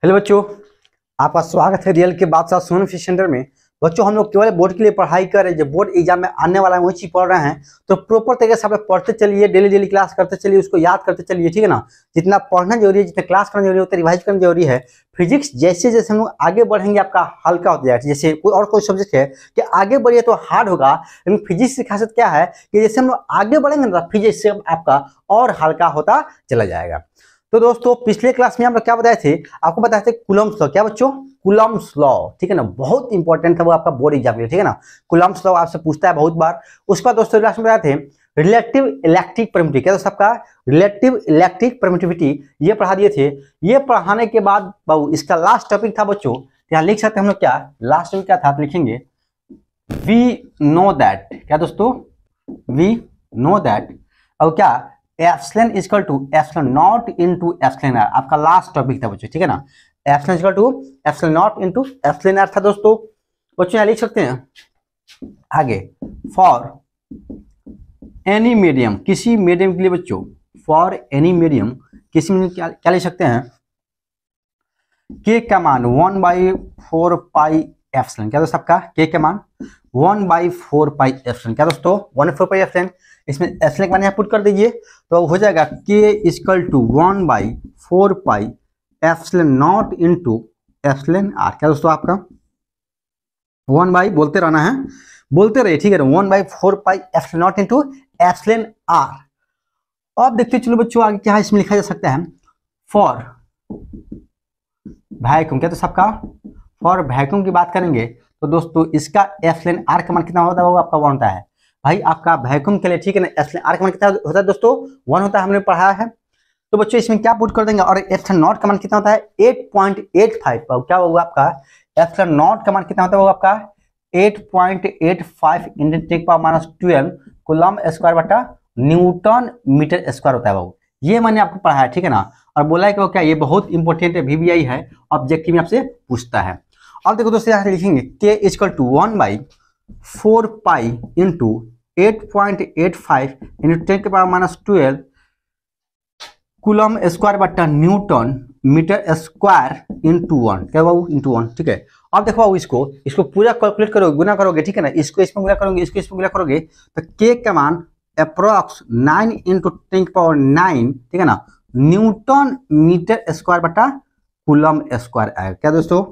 Hello बच्चों, आपका स्वागत है रियल के बादशाह सोनू फिश सेंटर में। बच्चों, हम लोग केवल बोर्ड के लिए पढ़ाई कर रहे हैं। जब बोर्ड एग्जाम में आने वाला है वही चीज पढ़ रहे हैं, तो प्रॉपर तरीके से आप लोग पढ़ते चलिए, डेली डेली क्लास करते चलिए, उसको याद करते चलिए, ठीक है ना। जितना पढ़ना जरूरी है, जितना क्लास करना जरूरी है, उतना रिवाइज करना जरूरी है। फिजिक्स जैसे जैसे हम लोग आगे बढ़ेंगे आपका हल्का होता जाएगा। जैसे कोई सब्जेक्ट है कि आगे बढ़िए तो हार्ड होगा, लेकिन फिजिक्स की खासियत क्या है कि जैसे हम लोग आगे बढ़ेंगे ना, फिजिक्स से आपका और हल्का होता चला जाएगा। तो दोस्तों, पिछले क्लास में हम लोग क्या बताए थे, आपको बताए थे कूलम्ब्स लॉ। क्या बच्चों? कूलम्ब्स लॉ, ठीक है ना। बहुत इंपॉर्टेंट था वो आपका बोर्ड एग्जाम में, ठीक है ना। कूलम्ब्स लॉ आपसे पूछता है बहुत बार। उसके बाद दोस्तों क्लास में बताए थे रिलेटिव इलेक्ट्रिक परमिटिविटी। क्या दोस्तों आपका रिलेटिव इलेक्ट्रिक परमिटिविटी ये पढ़ा दिए थे। ये पढ़ाने के बाद बाबू इसका लास्ट टॉपिक था बच्चों, यहाँ लिख सकते हैं हम लोग क्या लास्ट टॉपिक क्या था, तो लिखेंगे वी नो दैट। क्या दोस्तों? We know that. और क्या epsilon equal to epsilon naught into epsilon R, आपका लास्ट टॉपिक था बच्चों, ठीक है ना। Epsilon equal to epsilon naught into epsilon R था दोस्तों। बच्चों यहाँ लिख सकते हैं आगे फॉर एनी मीडियम, किसी मीडियम के लिए बच्चों, फॉर एनी मीडियम किसी में क्या लिख सकते हैं, के का मान 1/4 पाई एप्सिलॉन। क्या दोस्तों आपका के का मान 1/4 पाई एप्सिलॉन। क्या दोस्तों 1/4 पाई एप्सिलॉन। इसमें एप्सिलॉन का मान यहाँ पुट कर दीजिए तो हो जाएगा K equal to 1/4 pi epsilon naught into epsilon R. क्या दोस्तों आपका 1 बोलते रहना है, बोलते रहिए, ठीक है ना। 1/4 pi epsilon naught into epsilon R. अब देखते चलो बच्चों आगे क्या इसमें लिखा जा सकता है, फॉर वैक्यूम। क्या तो सबका फॉर वैक्यूम की बात करेंगे तो दोस्तों इसका एप्सिलॉन आर का मान कितना होता है, वो आपका 1 होता है भाई आपका वैक्यूम के लिए, ठीक है ना। एप्सिलॉन आर का मान कितना होता है दोस्तों? 1 होता है, हमने पढ़ा है। तो बच्चों इसमें क्या पुट कर देंगे, और एप्सिलॉन नॉट का मान कितना होता है 8.85। क्या होगा आपका एप्सिलॉन नॉट का मान कितना होता है, वो आपका 8.85 × 10⁻12 कूलम स्क्वायर बटा न्यूटन मीटर स्क्वायर होता है बाबू। ये मैंने आपको पढ़ा है, ठीक है ना। और बोला है कि वो क्या ये बहुत इंपॉर्टेंट है, VBI है, ऑब्जेक्टिव में आपसे पूछता है। अब देखो दोस्तों यहाँ लिखेंगे K equal to 1/4 pi into 8.85 × 10⁻12 coulomb square बटा न्यूटन मीटर स्क्वायर इंटू 1। क्या बाबू? इंटू 1, ठीक है। अब देखो बाबू इसको पूरा कैलकुलेट करोगे, गुना करोगे, ठीक है ना। इसको इसमें गुना करोगे, इसको इसमें गुना करोगे तो के का मान अप्रोक्स 9 × 10⁻9, ठीक है ना, न्यूटन मीटर स्क्वायर बटा कूलम स्क्वायर आएगा। क्या दोस्तों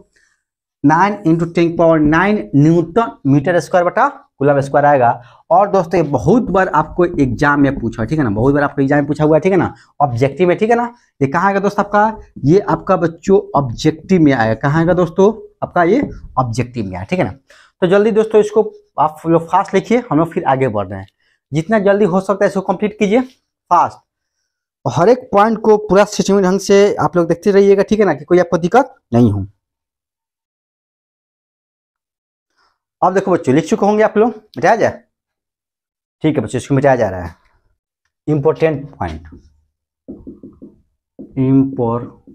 9 × 10⁻9 न्यूटन मीटर स्क्वायर बटा कूलम स्क्वायर आएगा। और दोस्तों ये बहुत बार आपको एग्जाम में पूछा, ठीक है ना, बहुत बार आपको एग्जाम में पूछा हुआ है, ठीक है ना, ऑब्जेक्टिव में, ठीक है ना। ये कहाँ आएगा दोस्त आपका, ये आपका बच्चों ऑब्जेक्टिव में आएगा। कहाँ आएगा दोस्तों आपका, ये ऑब्जेक्टिव में आएगा, ठीक है ना। तो जल्दी दोस्तों इसको आप लोग फास्ट लिखिए, हम लोग फिर आगे बढ़ रहे हैं। जितना जल्दी हो सकता है इसको कंप्लीट कीजिए फास्ट। हर एक पॉइंट को पूरा सिस्टमेटिक ढंग से आप लोग देखते रहिएगा, ठीक है ना, कि कोई आपको दिक्कत नहीं हो। अब देखो बच्चों लिख चुके होंगे आप लोग, मिटाया जाए, ठीक है बच्चों, इसको मिटाया जा रहा है। इंपॉर्टेंट पॉइंट, इंपॉर्टेंट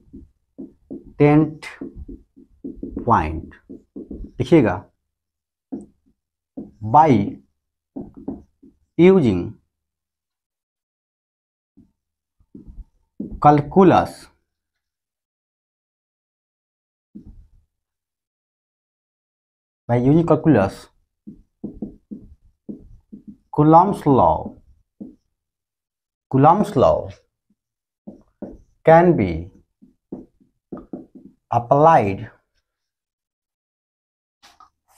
पॉइंट लिखिएगा, by using calculus by using calculus, Coulomb's law can be applied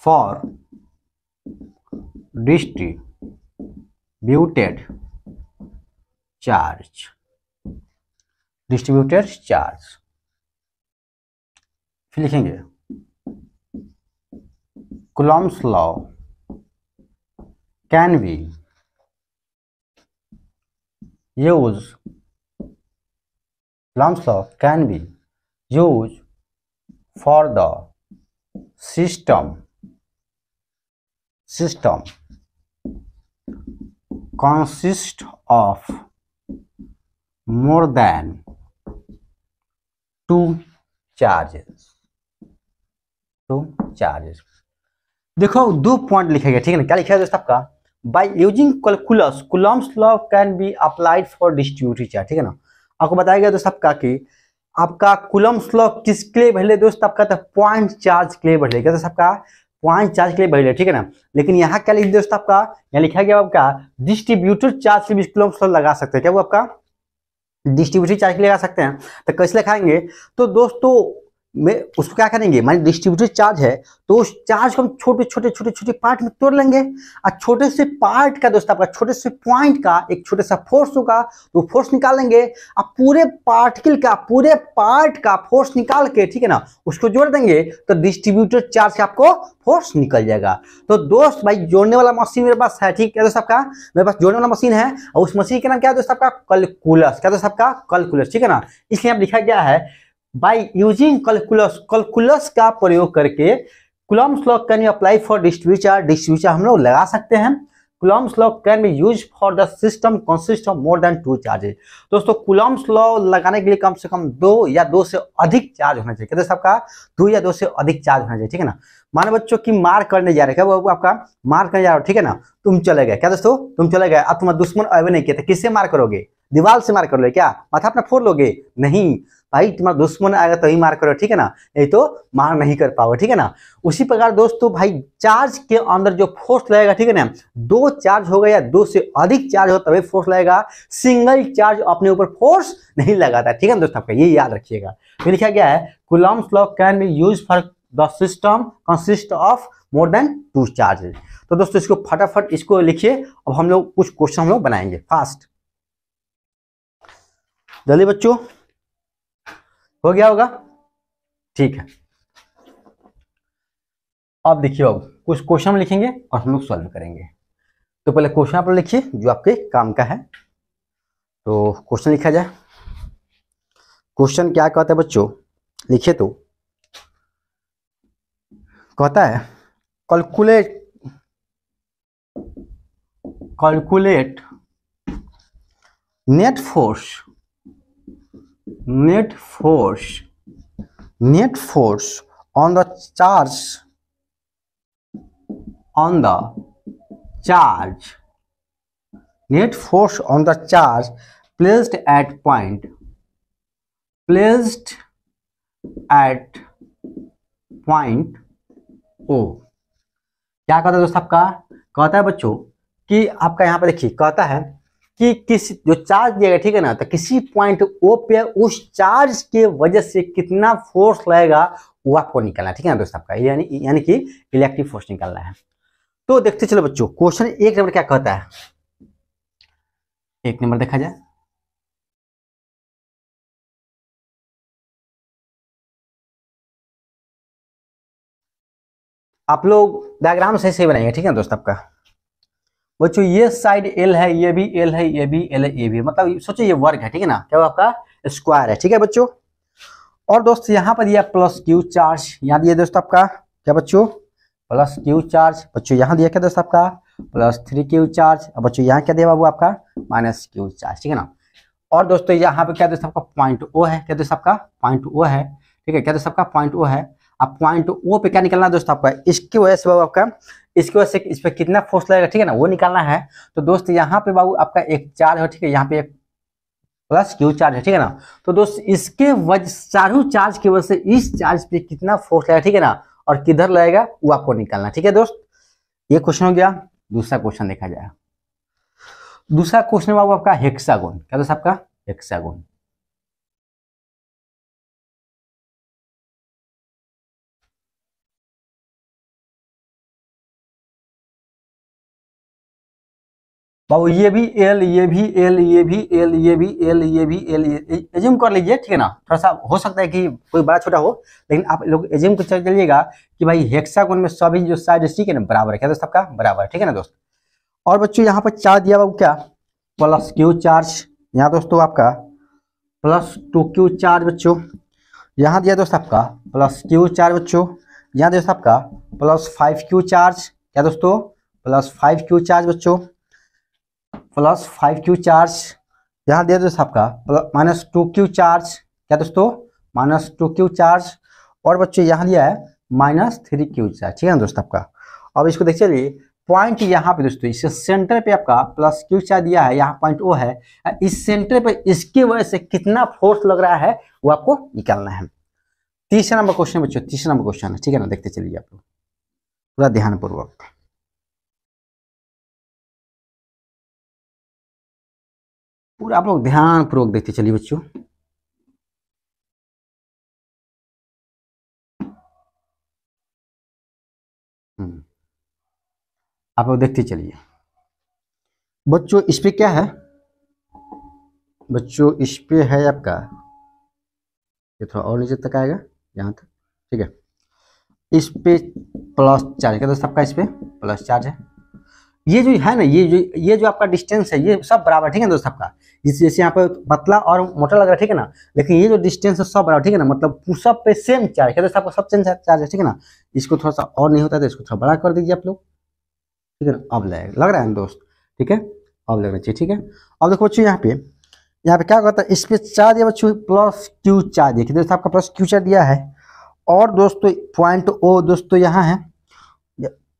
for distributed charge, फिर लिखेंगे Coulomb's law can be used, Coulomb's law can be used for the system consists of more than 2 charges। देखो 2 point लिखा गया, ठीक है ना। क्या लिखा है दोस्तों आपका, by using calculus Coulomb's law can be applied for distributed charge, ठीक है ना। आपको बताया गया दोस्तों आपका कि आपका कूलम्ब्स लॉ किसके लिए पहले दोस्त? आपका था पॉइंट चार्ज के लिए पहले, क्या आपका पॉइंट चार्ज के लिए पहले, ठीक है ना। लेकिन यहाँ क्या लिख दोस्त आपका, यहाँ लिखा गया आपका डिस्ट्रीब्यूटेड चार्ज के लिए कूलम्ब्स लॉ लगा सकते हैं, क्या वो आपका डिस्ट्रीब्यूटेड चार्ज के लिए लगा सकते हैं। तो कैसे लिखाएंगे? तो दोस्तों में उसको क्या करेंगे, मान डिस्ट्रीब्यूटेड चार्ज है तो उस चार्ज को हम छोटे छोटे छोटे छोटे पार्ट में तोड़ लेंगे, और छोटे से पार्ट का दोस्त आपका छोटे से पॉइंट का एक छोटा सा फोर्स होगा, तो फोर्स निकाल लेंगे, अब पूरे पार्टिकल का पूरे पार्ट का फोर्स निकाल के, ठीक है ना, उसको जोड़ देंगे तो डिस्ट्रीब्यूटेड चार्ज का आपको फोर्स निकल जाएगा। तो दोस्त भाई जोड़ने वाला मशीन मेरे पास है, ठीक है दोस्त आपका, मेरे पास जोड़ने वाला मशीन है, और उस मशीन का नाम क्या है दोस्त आपका? कैलकुलस, क्या दोस्त आपका? कैलकुलस, ठीक है ना। इसलिए आप लिखा गया है बाय यूजिंग कैलकुलस, कैलकुलस का प्रयोग करके Coulomb's law can be apply for distributed charge, distributed charge हम लोग लगा सकते हैं। Coulomb's law can be use for the system consist of more than 2 charges. दोस्तों कूलम्ब्स लॉ लगाने के लिए कम से कम 2 या 2 से अधिक चार्ज होना चाहिए, कहते हैं सबका 2 या 2 से अधिक चार्ज होना चाहिए, ठीक है ना। मानो बच्चों की मार करने जा रहे, क्या वो आपका मार करने जा रहे हो, ठीक है ना, तुम चले गए, क्या दोस्तों तुम चले गए, अब तुम्हारा दुश्मन अवे नहीं किया था, किससे मार करोगे? दीवार से मार कर लो, क्या माथा अपना फोड़ लोगे? नहीं भाई, तुम्हारा दुश्मन आएगा तो ही मार करो, ठीक है ना, नहीं तो मार नहीं कर पाओगे, ठीक है ना। उसी प्रकार दोस्तों भाई चार्ज के अंदर जो फोर्स लगेगा, ठीक है ना, 2 चार्ज होगा या 2 से अधिक चार्ज हो तभी फोर्स लगेगा, सिंगल चार्ज अपने ऊपर फोर्स नहीं लगाता, ठीक है ना दोस्तों, आपका ये याद रखिएगा। तो लिखा गया है Coulomb's law can be use for the system consist of more than 2 charges. तो दोस्तों इसको फटाफट इसको लिखिए, अब हम लोग कुछ क्वेश्चन हम लोग बनाएंगे फास्ट, जल्दी बच्चों, हो गया होगा, ठीक है। अब देखिए अब कुछ क्वेश्चन लिखेंगे और हम लोग सॉल्व करेंगे। तो पहले क्वेश्चन आप लिखिए जो आपके काम का है। तो क्वेश्चन लिखा जाए, क्वेश्चन क्या कहता है बच्चों, लिखिए। तो कहता है calculate net force on the charge net force on the charge placed at point O। क्या कहता है दोस्त आपका? कहता है बच्चों कि आपका यहाँ पर देखिए, कहता है कि किसी जो चार्ज दिएगा, ठीक है ना, तो किसी पॉइंट ओ पे उस चार्ज के वजह से कितना फोर्स लगेगा वो आपको निकालना है, ठीक है ना दोस्त आपका, यानी कि इलेक्ट्रिक फोर्स निकालना है। तो देखते चलो बच्चों, क्वेश्चन 1 नंबर क्या कहता है, 1 नंबर देखा जाए। आप लोग डायग्राम सही से बनाएंगे, ठीक है दोस्त आपका। बच्चों ये साइड एल है, ये भी एल है, ये भी एल है, ये भी, मतलब सोचो ये वर्ग है, ठीक है ना, क्या वो आपका स्क्वायर है, ठीक है बच्चों। और दोस्त यहाँ पर दिया प्लस क्यू चार्ज, यहाँ दिया दोस्त आपका क्या बच्चों, प्लस क्यू चार्ज। बच्चों यहाँ दिया क्या दोस्त आपका प्लस 3 क्यू चार्ज। अब बच्चों यहाँ क्या दिया बाबू आपका माइनस क्यू चार्ज, ठीक है ना। और दोस्तों यहाँ पे क्या दोस्त आपका पॉइंट ओ है, क्या दोस्त आपका पॉइंट ओ है, ठीक है, क्या दोस्त आपका पॉइंट ओ है। अब पॉइंट ओ पे क्या निकलना है दोस्त आपका, इसकी वजह से बाबू आपका, इसकी वजह से इस पे कितना फोर्स लगेगा, ठीक है ना, वो निकालना है। तो दोस्त यहाँ पे बाबू आपका एक चार्ज है, ठीक है, यहाँ पे एक प्लस क्यू चार्ज है, ठीक है ना। तो दोस्त इसके वजह चारों चार्ज की वजह से इस चार्ज पे कितना फोर्स लगेगा, ठीक है ना, और किधर लगेगा वो आपको निकालना, ठीक है दोस्त। ये क्वेश्चन हो गया। दूसरा क्वेश्चन देखा जाए। दूसरा क्वेश्चन बाबू आपका हेक्सागोन, क्या दोस्त आपका हेक्सागोन। बाबू ये भी एल, ये भी एल, ये भी एल, ये भी एल, ये भी एल, एज्यूम कर लीजिए, ठीक है ना। थोड़ा सा हो सकता है कि कोई बड़ा छोटा हो, लेकिन आप लोग एज्यूम कर चलिएगा कि भाई हेक्सागोन में सभी जो साइड ठीक है ना बराबर है, क्या दोस्त आपका बराबर है, ठीक है ना दोस्त। और बच्चों यहाँ पर चार्ज दिया बाबू क्या प्लस क्यू चार्ज, यहाँ दोस्तों आपका प्लस 2 क्यू चार्ज बच्चों, यहाँ दिया दोस्त आपका प्लस क्यू चार्ज बच्चों, यहाँ दोस्त आपका प्लस 5 क्यू चार्ज, क्या दोस्तों प्लस 5 क्यू चार्ज बच्चों, प्लस 5 क्यू चार्ज। यहाँ दिया दोस्त आपका माइनस 2 क्यू चार्ज, क्या दोस्तों माइनस 2 क्यू चार्ज। और बच्चों यहाँ दिया है माइनस 3 क्यू चार्ज, ठीक है ना दोस्त आपका। अब इसको देख चलिए, पॉइंट यहाँ पे दोस्तों इस सेंटर पे आपका प्लस क्यू चार्ज दिया है, यहाँ पॉइंट ओ है, इस सेंटर पे इसकी वजह से कितना फोर्स लग रहा है वो आपको निकालना है। तीसरा नंबर क्वेश्चन बच्चों, तीसरा नंबर क्वेश्चन है, ठीक है ना, देखते चलिए आप लोग पूरा ध्यानपूर्वक। पूरा आप लोग ध्यानपूर्वक देखते चलिए बच्चों। आप लोग देखते चलिए बच्चों। इस पे क्या है बच्चों, इस पे है आपका, ये थोड़ा और नीचे तक आएगा यहाँ तक, ठीक है। इस पे प्लस चार्ज, क्या दोस्त आपका इस पे प्लस चार्ज है। ये जो है ना, ये जो आपका डिस्टेंस है, ये सब बराबर, ठीक है दोस्त आपका। जैसे यहाँ पे पतला और मोटा लग रहा है, ठीक है ना, लेकिन ये जो डिस्टेंस है सब बराबर, ठीक है ना, मतलब सब पे सेम चार्ज, क्या दोस्त आपका सब सेम चार्ज है, ठीक है ना। इसको थोड़ा सा और नहीं होता है तो इसको थोड़ा बड़ा कर दीजिए आप लोग, ठीक है ना। अब लग रहा है ना दोस्त, ठीक है, अब लगना चाहिए, ठीक है। अब देखो बच्चों यहाँ पे क्या होता है, इस पे चार्ज है बच्चों प्लस क्यू चार्ज, देखिए दोस्तों आपका प्लस क्यू चार्ज दिया है। और दोस्तों पॉइंट ओ दोस्तों यहाँ है,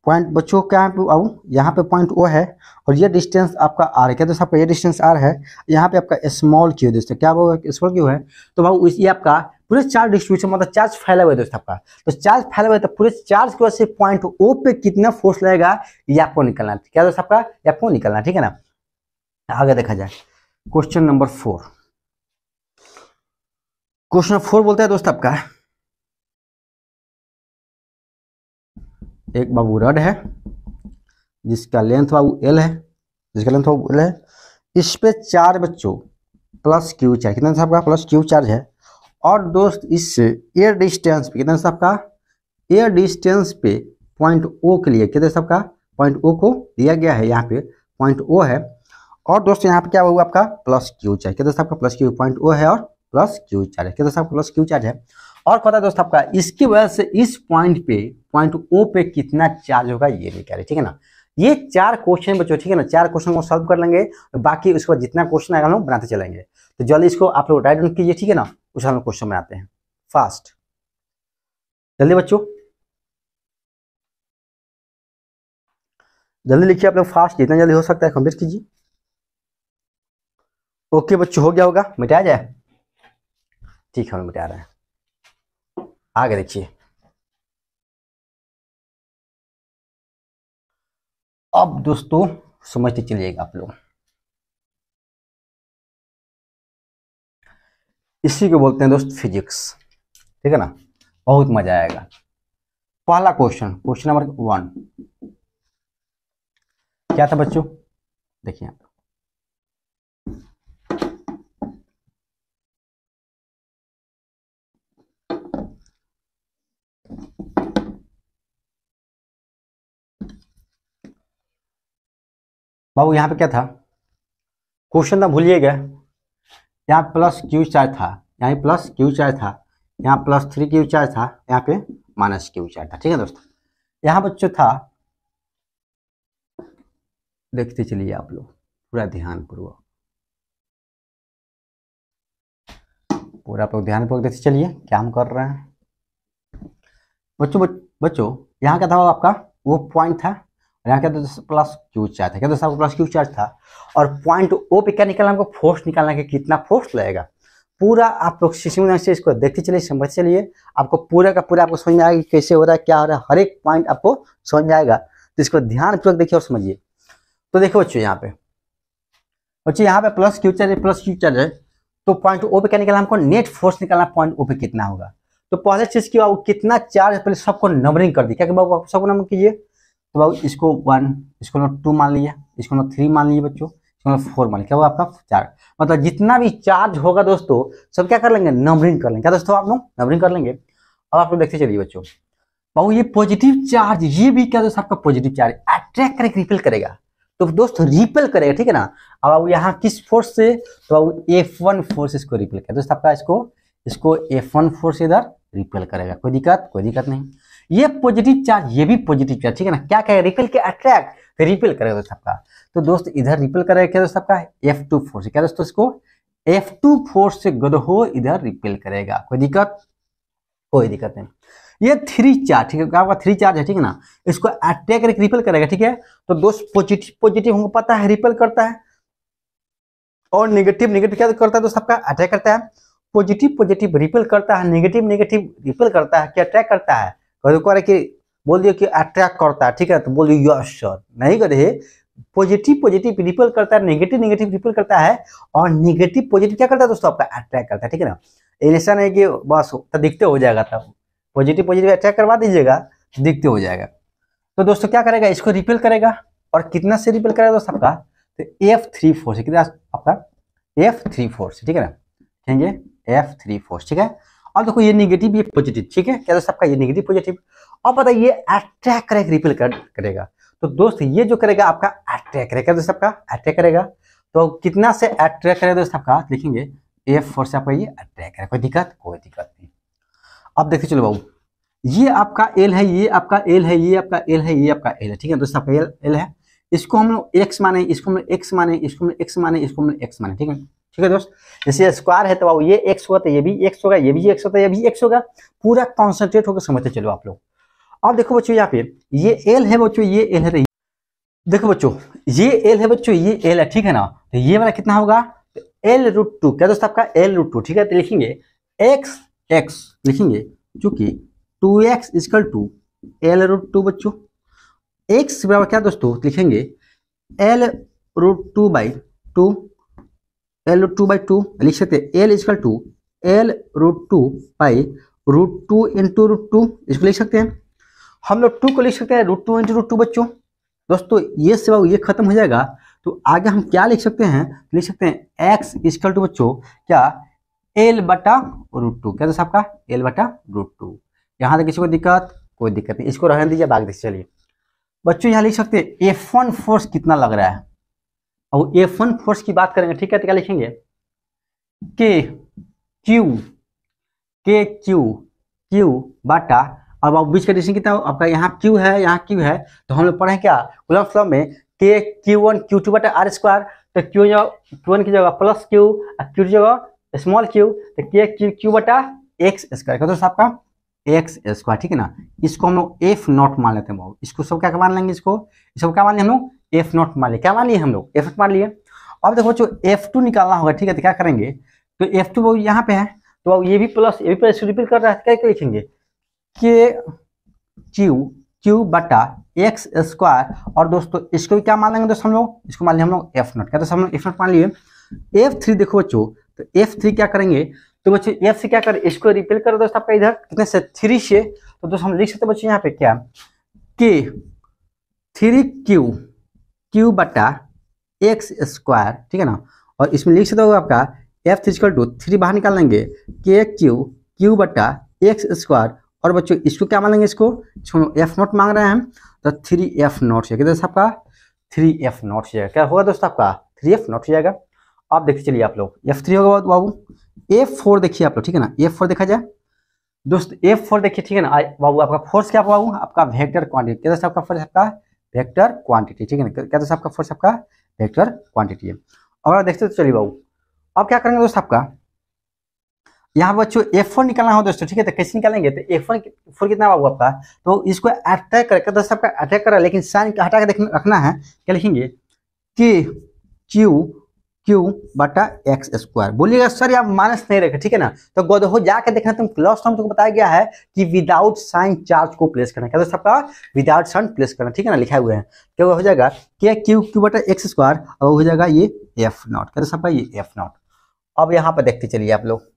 पॉइंट बच्चों क्या है, अब यहाँ पे पॉइंट ओ है और ये डिस्टेंस आपका आर है, क्या दोस्तों आपका ये डिस्टेंस आर है। यहाँ पे आपका स्मॉल क्यू दोस्तों, क्या होगा स्मॉल क्यू है, तो भाव ये आपका पूरे चार्ज डिस्ट्रीब्यूशन, मतलब चार्ज फैला हुआ है दोस्तों आपका। तो चार्ज फैला हुआ है तो पूरे चार्ज की वजह से पॉइंट ओ पे कितना फोर्स लगेगा ये आपको निकलना है, क्या दोस्तों आपका ये आपको निकलना है, ठीक है ना। आगे देखा जाए क्वेश्चन नंबर 4। क्वेश्चन 4 बोलता है दोस्त आपका, एक बाबू रड है जिसका लेंथ बाबू एल है, जिसका लेंथ बाबू एल है। इस पे चार्ज बच्चों प्लस क्यू चार्ज, कितना सा आपका प्लस क्यू चार्ज है। और दोस्त इस एयर डिस्टेंस पे कितना सा आपका एयर डिस्टेंस पे पॉइंट ओ के लिए, कितना सा आपका पॉइंट ओ को दिया गया है, यहाँ पे पॉइंट ओ है। और दोस्तों यहाँ पे क्या होगा आपका प्लस क्यू चार्ज, कितना सा आपका प्लस क्यू, पॉइंट ओ है और प्लस क्यू चार्ज है, कितना सा आपका प्लस क्यू चार्ज है। और पता है दोस्त आपका इसकी वजह से इस पॉइंट पे पॉइंट ओ पे कितना चार्ज होगा ये नहीं कह रहे, ठीक है ना। ये 4 क्वेश्चन बच्चों, ठीक है ना, 4 क्वेश्चन को सॉल्व कर लेंगे, बाकी उसके बाद जितना क्वेश्चन आएगा हम लोग बनाते चलेंगे। तो जल्दी इसको आप लोग राइट डाउन कीजिए, ठीक है ना, उस हम लोग क्वेश्चन बनाते हैं फास्ट, जल्दी बच्चों जल्दी लिखिए आप लोग फास्ट, जितना जल्दी हो सकता है कंप्लीट कीजिए। ओके बच्चों हो गया होगा, मिटाया जाए, ठीक है हम मिटा रहे हैं। आगे देखिए, अब दोस्तों समझते चलिएगा आप लोग, इसी को बोलते हैं दोस्त फिजिक्स, ठीक है ना, बहुत मजा आएगा। पहला क्वेश्चन, क्वेश्चन नंबर 1 क्या था बच्चों, देखिए आप बाबू, यहाँ पे क्या था क्वेश्चन था, भूलिएगा, यहाँ प्लस क्यू चार्ज था, यहाँ प्लस क्यू चार्ज था, यहाँ प्लस 3 क्यू चार्ज था, यहाँ पे माइनस क्यू चार्ज था, ठीक है दोस्तों। यहाँ बच्चों था, देखते चलिए आप लोग पूरा ध्यानपूर्वक, पूरा आप लोग ध्यानपूर्वक देखते चलिए क्या हम कर रहे हैं बच्चों। यहाँ क्या था आपका वो पॉइंट था, यहाँ क्या था प्लस क्यू चार्ज था, क्या दोस्तों प्लस क्यू चार्ज था। और पॉइंट ओ पे क्या निकालना, हमको फोर्स निकालना है, कितना फोर्स लगेगा। पूरा आप लोग सिस्टम से इसको देखते चलिए, समझ चलिए, आपको पूरा का पूरा आपको समझ में आएगा कैसे हो रहा है, क्या हो रहा है, हर एक पॉइंट आपको समझ में आएगा। तो इसको ध्यानपूर्वक देखिए और समझिए। तो देखो बच्चों, यहाँ पे प्लस क्यू चार्ज है, तो पॉइंट ओ पे क्या निकालना, हमको नेट फोर्स निकालना, पॉइंट ओ पे कितना होगा। तो पहले चीज की बाबू कितना चार्ज, पहले सबको नंबरिंग कर दी, क्या बाबू सबको नंबर कीजिए। तो बाबू इसको 1, इसको नंबर 2 मान लिया, इसको नंबर 3 मान लीजिए बच्चों, इसको नंबर 4 मान लिया, क्या हुआ आपका 4। मतलब जितना भी चार्ज होगा दोस्तों सब क्या कर लेंगे, नंबरिंग कर लेंगे, क्या दोस्तों आप लोग नंबरिंग कर लेंगे। अब आप लोग देखते चलिए बच्चों, बाबू ये पॉजिटिव चार्ज, ये भी क्या दोस्तों आपका पॉजिटिव चार्ज अट्रैक्ट करेगा, रिपेल करेगा, तो दोस्त रिपेल करेगा, ठीक है ना। अब यहाँ किस फोर्स से, तो F1 फोर्स इसको रिपेल करेगा दोस्त आपका, इसको F1 फोर्स इधर रिपेल करेगा, कोई दिक्कत नहीं। ये पॉजिटिव चार्ज, ये भी पॉजिटिव चार्ज, ठीक है ना, क्या करेगा रिपेल के अट्रैक्ट, तो रिपेल करेगा दोस्त आपका। तो दोस्त इधर रिपेल करेगा क्या दोस्त आपका F2 फोर्स, क्या दोस्तों इसको F2 फोर्स से गदहो इधर रिपेल करेगा, कोई दिक्कत नहीं। ये 3 चार्ज, ठीक है, आपका 3 चार्ज है, ठीक है ना, इसको अटैक करके रिपेल करेगा, ठीक है। तो दोस्त पॉजिटिव हमको पता है रिपेल करता है, और नेगेटिव क्या करता है दोस्त आपका अटैक करता है। पॉजिटिव पॉजिटिव रिपेल करता है, नेगेटिव नेगेटिव रिपेल करता है, क्या अट्रैक्ट करता है? कह कि बोल दियो कि अट्रैक्ट करता है, ठीक है, तो बोल दियो यस सर। नहीं करे, पॉजिटिव पॉजिटिव रिपेल करता है, नेगेटिव नेगेटिव रिपेल करता है, और नेगेटिव पॉजिटिव क्या करता है दोस्तों? आपका अट्रैक्ट करता है, ठीक है ना। ऐसा नहीं कि बस तो दिखते हो जाएगा, तब पॉजिटिव पॉजिटिव अट्रैक्ट करवा दीजिएगा, दिखते हो जाएगा। तो दोस्तों क्या करेगा? इसको रिपेल करेगा, और कितना से रिपेल करेगा दोस्तों? आपका तो F3 फोर्स से, कितना आपका? F3 फोर्स, ठीक है ना, कहेंगे F3 फोर्स, ठीक है। अब देखो ये नेगेटिव ये पॉजिटिव, ठीक है, क्या दोस्तों? आपका ये नेगेटिव पॉजिटिव। अब बताइए ये अट्रैक्ट करेगा, रिपेल करेगा। तो दोस्त ये जो करेगा आपका अट्रैक्ट करेगा दोस्त, आपका अट्रैक्ट करेगा। तो कितना से अट्रैक्ट करेगा दोस्त? आपका लिखेंगे F4 से आपका ये अट्रैक्ट करेगा। कोई दिक्कत? कोई दिक्कत नहीं। अब देखिए चलो बाबू, ये आपका L है, ये आपका L है, ये आपका L है, ये आपका L है, ठीक है दोस्त, आपका L है। इसको हम लोग x माने, इसको हम लोग x माने, इसको हम लोग x माने, इसको हम लोग x माने, ठीक है, ठीक है दोस्त। जैसे स्क्वायर है तो बाबू ये x होगा, तो ये भी x होगा, ये भी x होता है, ये भी x होगा। पूरा कॉन्सेंट्रेट होकर समझते चलो आप लोग। अब देखो बच्चों यहाँ पे ये L है बच्चों, ये L है। देखो बच्चों ये L है बच्चों, ये L है, ठीक है ना। तो ये वाला कितना होगा? तो L√2, क्या दोस्त? आपका L√2, ठीक है। तो लिखेंगे x लिखेंगे, चूंकि 2x इक्वल टू L√2 बच्चों। x बराबर क्या दोस्तों? लिखेंगे L√2/2, L√2/2 लिख सकते हैं। L equal to L√2/√2 into √2, इसको लिख सकते हैं हम लोग। 2 को लिख सकते हैं √2 इंटू √2 बच्चों। दोस्तों ये से ये खत्म हो जाएगा, तो आगे हम क्या लिख सकते हैं? लिख सकते हैं x इक्वल टू बच्चों क्या? L/√2, क्या दोस्तों? आपका L/√2। यहाँ तक किसी को दिक्कत? कोई दिक्कत नहीं, इसको रहने दीजिए, बाग देखिए। चलिए बच्चों यहाँ लिख सकते हैं F1 फोर्स कितना लग रहा है। और F1 फोर्स की बात करेंगे, ठीक है, तो क्या लिखेंगे? Q बटा, अब आप बीच का डिस्टेंस कितना आपका? यहाँ Q है, यहाँ Q है, तो हम लोग पढ़े क्या कूलम्ब लॉ में? Q1 Q2 बटा R स्क्वायर। तो Q1 की जगह प्लस Q, Q की जगह स्मॉल Q, तो Q बटा x स्क्वायर, दोस्तों आपका x स्क्वायर, ठीक है ना। इसको हम लोग F0 मान लेते हैं। इसको सब क्या मान लेंगे? इसको क्या मान लिए हम लोग? F0 मान लिए। क्या मान लिए हम लोग? F0 मान लिए। अब देखो बच्चों F2 निकालना होगा, ठीक है, तो क्या करेंगे? तो F2 यहाँ पे है, तो ये भी प्लस, ये भी प्लस रिपीट कर रहा है, क्या लिखेंगे? Q बटा x स्क्वायर। और दोस्तों इसको भी क्या मान लेंगे दोस्तों? हम लोग इसको मान लिए हम लोग F0, क्या दोस्तों? हम लोग F0 मान लिए। F3 देखो बच्चों, तो F3 क्या करेंगे? तो बच्चों F से क्या करें? इसको रिपेल करो दोस्तों आपका इधर कितने से? 3 से। तो दोस्तों हम लिख सकते हैं बच्चों यहाँ पे क्या? Q बटा x स्क्वायर, ठीक है ना। और इसमें लिख सकते हो आपका F3 इक्वल टू 3 बाहर निकाल लेंगे, Q बटा x स्क्वायर। और बच्चों इसको क्या मान लेंगे? इसको F0 मांग रहे हैं हम, तो 3F0 से, क्या आपका 3F0 से क्या होगा दोस्तों? आपका 3F0 हो जाएगा। आप देखिए चलिए आप लोग, F3 होगा बाबू। F4 देखिए आप लोग, ठीक है ना। F4 देखा जाए दोस्त, F4 देखिए, ठीक है ना बाबू। आपका फोर्स क्या बाबू? आपका वेक्टर क्वांटिटी, क्या दोस्तों? आपका फोर्स आपका वेक्टर क्वांटिटी, ठीक है ना। क्या दोस्तों? आपका फोर्स आपका वेक्टर क्वांटिटी है। और देखते तो चलिए बाबू, अब क्या करेंगे दोस्त? आपका यहाँ बच्चों F4 निकालना हो दोस्तों, ठीक है, तो कैसे निकालेंगे? तो F4 कितना बाबू आपका? तो इसको अटैक करेगा दोस्तों, आपका अटैक करा, लेकिन साइन हटा के रखना है। क्या लिखेंगे? Q बटा x स्क्वायर। बोलिएगा सर यार माइनस नहीं रखे, ठीक है ना। तो गोदहो जाके देखना, तुम क्लास में तुमको बताया गया है कि विदाउट साइन चार्ज को प्लेस करना, क्या दोस्तों? आपका विदाउट साइन प्लेस करना, ठीक है ना, लिखा हुआ है। क्या हो जाएगा? क्या Q बटा x स्क्वायर, और हो जाएगा ये F0, क्या दोस्तों? आपका ये F0। अब यहाँ पर देखते चलिए आप लोग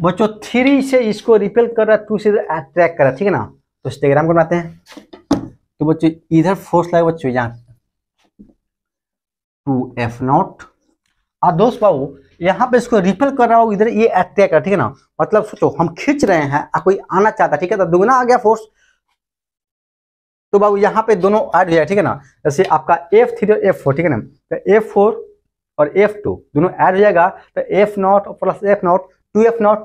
बच्चों, 3 से इसको रिपेल कर रहा है, 2 से अट्रैक्ट कर रहा है, ठीक है ना। तो इस डायग्राम को बनाते हैं। तो बच्चों इधर फोर्स लगे बच्चों यहाँ 2F0, और दोस्त बाबू यहाँ पे इसको रिपेल कर रहा हो, इधर ये अटैक कर, ठीक है ना। मतलब सोचो हम खींच रहे हैं, कोई आना चाहता, ठीक है, तो दुगना आ गया फोर्स। तो बाबू यहाँ पे दोनों ऐड हो जाए, ठीक है ना। जैसे आपका F3 और F4, ठीक है ना। तो F4 और F2 दोनों ऐड हो जाएगा, तो F0 प्लस F0 2F0।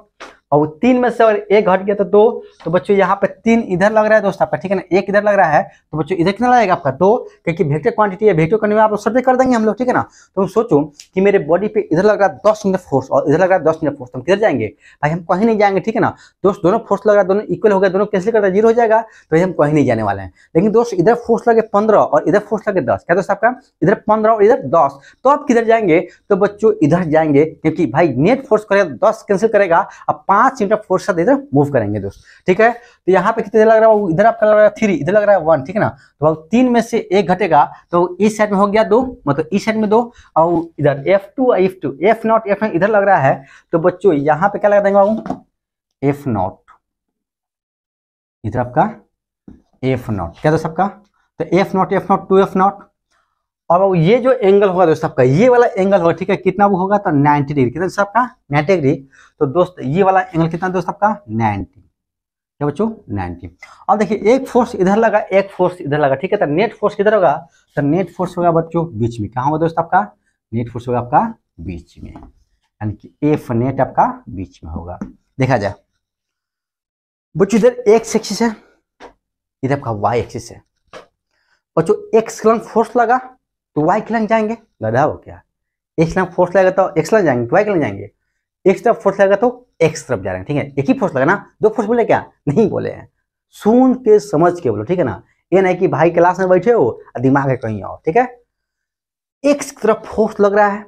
और 3 में से और 1 घट गया तो 2, तो बच्चों यहाँ पे 3 इधर लग रहा है दोस्त आपका, ठीक है ना, 1 इधर लग रहा है, तो बच्चों इधर कितना लगेगा आपका 2, क्योंकि वेक्टर क्वांटिटी है, वेक्टर करने में आप लोग सर्वे कर देंगे हम लोग, ठीक है ना। तो सोचो कि मेरे बॉडी पे इधर लग रहा है 10 न्यूटन फोर्स और इधर लग रहा है 10 न्यूटन फोर्स, हम किधर जाएंगे भाई, हम कहीं नहीं जाएंगे, ठीक है ना दोस्त। दोनों फोर्स लग रहा है, दोनों इक्वल हो गया, दोनों कैंसिल करता है 0 हो जाएगा, तो हम कहीं नहीं जाने वाले हैं। लेकिन दोस्त इधर फोर्स लगे 15 और इधर फोर्स लगे 10, क्या दोस्त आपका, इधर 15 और इधर 10, तो आप किधर जाएंगे, तो बच्चों इधर जाएंगे, क्योंकि भाई नेट फोर्स करेगा 10 कैंसिल करेगा, अब 5 न्यूटन फोर्स साथ इधर मूव करेंगे दोस्त, ठीक है। तो यहाँ पे कितने लग रहा है, इधर आपका लग रहा है 3, इधर लग रहा है 1, ठीक है ना। तो 3 में से 1 घटेगा, तो इस साइड में हो गया 2, मतलब इस साइड में 2, और इधर F2 F2 F0 इधर लग रहा है, तो बच्चों यहाँ पे क्या लगा देंगे बाबू, F0, इधर आपका F0, क्या दोस्त आपका, तो F0 2 F0। अब ये जो एंगल होगा दोस्त आपका, ये वाला एंगल होगा, ठीक है, कितना वो होगा, तो 90 डिग्री, कितना दोस्त आपका 90 डिग्री। तो दोस्त ये वाला एंगल कितना दोस्त आपका 90, क्या बच्चों 90। अब देखिए एक फोर्स इधर लगा, एक फोर्स इधर लगा, ठीक है, तो नेट फोर्स किधर होगा, तो नेट फोर्स होगा बच्चों बीच में, कहाँ होगा दोस्त आपका, नेट फोर्स होगा आपका बीच में, यानी कि F नेट आपका बीच में होगा। देखा जाए बच्चों, इधर एक्स एक्सिस है, इधर आपका वाई एक्सिस है, बच्चों एक्स के लंग फोर्स लगा तो वाई के लंग जाएंगे, गधा हो क्या, एक्स लंग फोर्स लगेगा तो एक्स लंग जाएंगे, वाई के लंग जाएंगे, एक्स तरफ फोर्स लगेगा तो एक्स तरफ जा रहे हैं, ठीक है, एक ही फोर्स लगा ना, 2 फोर्स बोले क्या, नहीं बोले हैं, सुन के समझ के बोलो, ठीक है ना, ये नहीं कि भाई क्लास में बैठे हो दिमाग है कहीं और, ठीक है। एक्स की तरफ फोर्स लग रहा है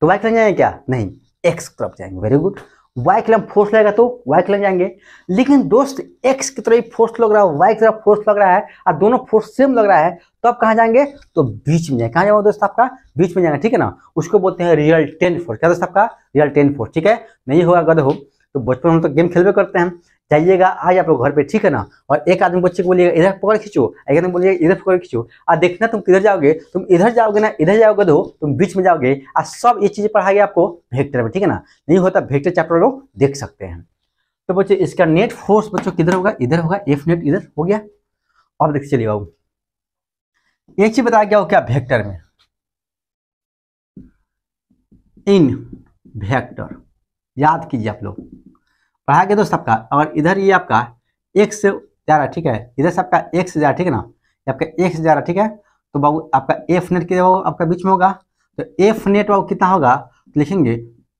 तो वाई के लंग जाएंगे क्या, नहीं, एक्स की तरफ जाएंगे, वेरी गुड। वाई के लंग फोर्स लगेगा तो वाई के लंग जाएंगे, लेकिन दोस्त एक्स की तरफ फोर्स लग रहा है, वाई की तरफ फोर्स लग रहा है, और दोनों फोर्स सेम लग रहा है, तो आप कहाँ जाएंगे, तो बीच में जाएंगे, कहाँ जाओगे दोस्त आपका बीच में जाएंगे, ठीक है ना, उसको बोलते हैं रियल टेन फोर्स, क्या दोस्त आपका रियल टेन फोर्स, ठीक है। नहीं होगा गध हो, तो बचपन में तो गेम खेलवे करते हैं, जाइएगा आज आप लोग घर पे, ठीक है ना, और एक आदमी बच्चे को बोलिएगा इधर पकड़ खींचो, एक आदमी बोलिएगा इधर पकड़ खींचो, और देखना तुम किधर जाओगे, तुम इधर जाओगे ना, इधर जाओगे तो तुम बीच में जाओगे, और सब ये चीजें पढ़ाएंगे आपको वेक्टर में, ठीक है ना, नहीं होता वेक्टर चैप्टर लोग देख सकते हैं। तो बच्चों इसका नेट फोर्स बच्चों किधर होगा, इधर होगा, F नेट इधर हो गया। अब देखिए चलिए बाबू, एक चीज बताया गया हो क्या वेक्टर में, इन वेक्टर याद कीजिए आप लोग, पढ़ा गया दोस्त आपका, और इधर ये आपका एक्स से जा रहा है, ठीक है, इधर से आपका एक्स जा रहा है, ठीक है ना, ये आपका एक्स जा रहा है, ठीक है, तो बाबू आपका एफ नेट कितना होगा, आपका बीच में होगा, तो एफ नेट बाबू कितना होगा, तो लिखेंगे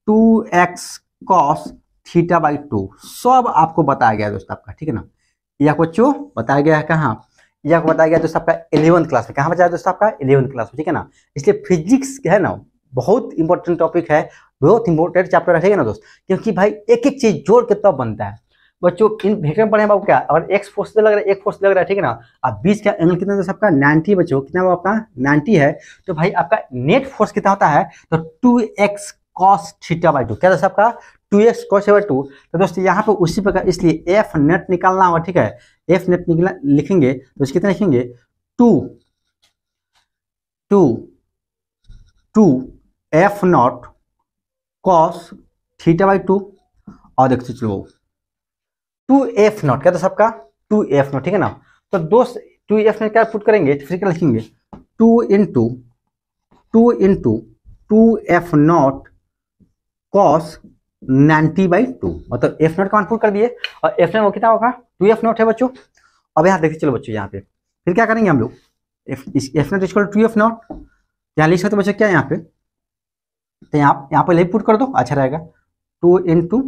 2x cos θ/2, सब आपको बताया गया दोस्त आपका, ठीक है ना, ये आपको बच्चों बताया गया है कहाँ, ये आपको बताया गया दोस्त आपका 11th क्लास में, कहाँ बताया दोस्त आपका 11th क्लास में, ठीक है ना। इसलिए फिजिक्स है ना बहुत इंपॉर्टेंट टॉपिक है, बहुत इंपॉर्टेंट चैप्टर है, ठीक है ना दोस्त, क्योंकि भाई एक एक चीज जोड़ के तब बनता है। बच्चों इन वेक्टर में पढ़े बाबू क्या, अगर एक्स फोर्स लग रहा है, एक फोर्स लग रहा है, ठीक है ना, अब बीच का एंगल कितना दोस्त आपका 90, बच्चों कितना आपका 90 है, तो भाई आपका नेट फोर्स कितना होता है, तो 2x cos θ/2, क्या दोस्त आपका 2x cos θ/2। तो दोस्तों यहाँ पे उसी प्रकार, इसलिए एफ नेट निकालना होगा, ठीक है, एफ नेट निकला लिखेंगे तो कितना लिखेंगे 2 F0 cos θ/2, और देखते चलो 2F0, क्या दोस्त आपका 2F0, ठीक है ना। तो दोस्त 2F0 क्या पुट करेंगे, तो फिर क्या लिखेंगे 2 इंटू 2F0 cos 90/2, मतलब F0 का मान पुट कर दिए, और F0 कितना होगा 2F0 है बच्चों। अब यहाँ देखिए चलो बच्चों, यहाँ पे फिर क्या करेंगे हम लोग, F0 इक्वल टू 2F0, यहाँ लिख सकते बच्चों क्या यहाँ पे, तो यहाँ पे पुट कर दो, अच्छा रहेगा 2 इंटू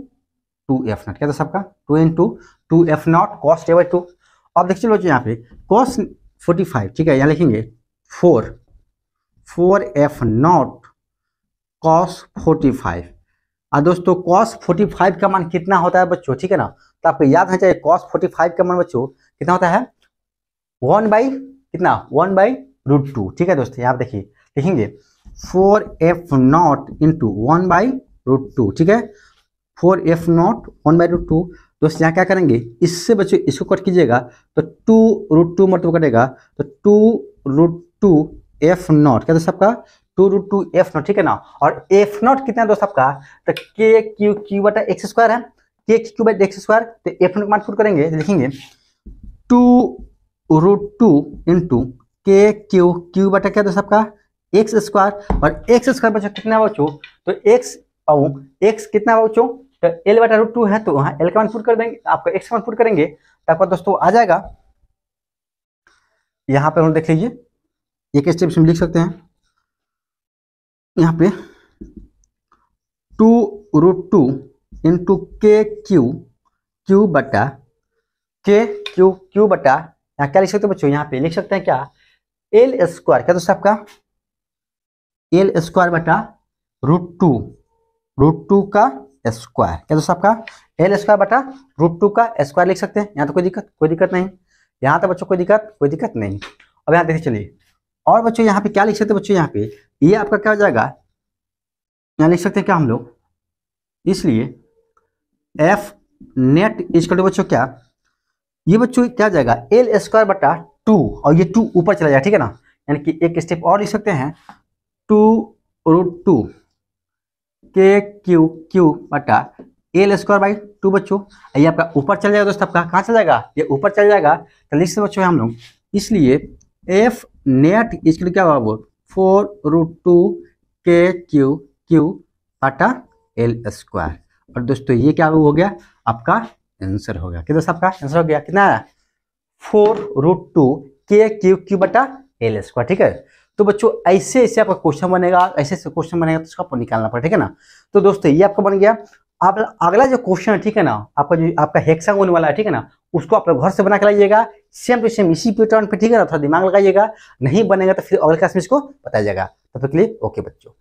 2F0, क्या था सबका 2 इंटू 2F0 cos θ/2। अब देखिए चलो यहाँ पे cos 45, ठीक है, यहाँ लिखेंगे 4F0 cos 45, और दोस्तों cos 45 का मान कितना होता है बच्चों, ठीक है ना, तो आपको याद होना चाहिए cos 45 का मान बच्चों कितना होता है 1/√2, ठीक है दोस्तों, यहाँ देखिए लिखेंगे 4F0 इंटू 1/√2, ठीक है, 4F0 1/√2। दोस्त यहाँ क्या करेंगे, इससे बच्चों इसको कट कीजिएगा तो 2√2 मतलब कटेगा, तो 2√2F0, क्या दोस्त आपका 2√2F0, ठीक है ना। और F0 कितना दोस्त आपका, तो k/x² है, k/x², तो F0 मान पुट करेंगे, लिखेंगे 2√2 इंटू k/q क्या दोस्त आपका x², और x² बच्चों कितना बच्चों, तो x कितना बच्चों तो L/√2 है तो वहाँ L का मान पुट कर देंगे, आपका X का मान पुट करेंगे तो आपका दोस्तों आ जाएगा। यहाँ पे हम देख लीजिए, एक स्टेप में लिख सकते हैं यहाँ पे 2√2 इंटू क्यू बटा यहाँ क्या लिख सकते हैं बच्चों, यहाँ पे लिख सकते हैं क्या, L² क्या दोस्तों आपका L² बटा √2 का स्क्वायर, क्या दोस्तों आपका L² बटा √2 का स्क्वायर लिख सकते हैं। यहाँ तो कोई दिक्कत नहीं, यहाँ तो बच्चों कोई दिक्कत नहीं। अब यहाँ देखिए चलिए, और बच्चों यहाँ पे क्या लिख सकते हैं बच्चों, यहाँ पे ये आपका क्या हो जाएगा, यहाँ लिख सकते हैं क्या हम लोग, इसलिए F नेट इक्वल टू बच्चों क्या, ये बच्चों क्या आ जाएगा L² बटा 2 और ये 2 ऊपर चला जाएगा, ठीक है ना, यानी कि एक स्टेप और लिख सकते हैं 2√2 क्यू बटा L²/2 बच्चों, ये आपका ऊपर चल जाएगा दोस्तों, आपका कहाँ चल जाएगा, ये ऊपर चल जाएगा। तो लिख सकते बच्चों हम लोग, इसलिए F नेट इसके क्या होगा वो 4√2 क्यू बटा L²। और दोस्तों ये क्या हो गया, आपका आंसर हो गया, क्या दोस्तों आपका आंसर हो गया, कितना आया 4√2 क्यू बटा L², ठीक है। तो बच्चों ऐसे ऐसे आपका क्वेश्चन बनेगा, ऐसे ऐसे क्वेश्चन बनेगा तो उसका आपको निकालना पड़ेगा, ठीक है ना। तो दोस्तों ये आपका बन गया। आप अगला जो क्वेश्चन है, ठीक है ना, आपका जो आपका हेक्सागोन वाला है, ठीक है ना, उसको आप लोग घर से बना के लाइएगा सेम टू सेम इसी पैटर्न पे, ठीक है ना, थोड़ा दिमाग लगाइएगा, नहीं बनेगा तो फिर अगले क्लास में इसको बताया जाएगा। तब तक के लिए ओके बच्चों।